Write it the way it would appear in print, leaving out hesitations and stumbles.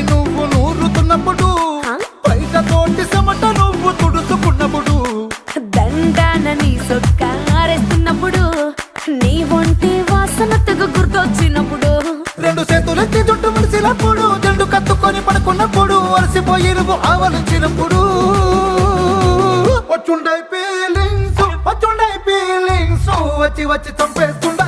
నువ్వు నూరుతున్నప్పుడు బయట తోటి చెమట నువ్వు తుడుచుకున్నప్పుడు దండాన నీ సొక్కారేస్తున్నప్పుడు నీ ఒంటి వాసన తెగ గుర్తొచ్చినప్పుడు రెండు చేతులెత్తి చుట్టు మలిసినప్పుడు జండు కత్తుకొని పడుకున్నప్పుడు అలసిపోయి నువ్వు ఆవలించినప్పుడు వచ్చుండై ఫీలింగ్స్ వచ్చి వచ్చి చంపేస్తుండ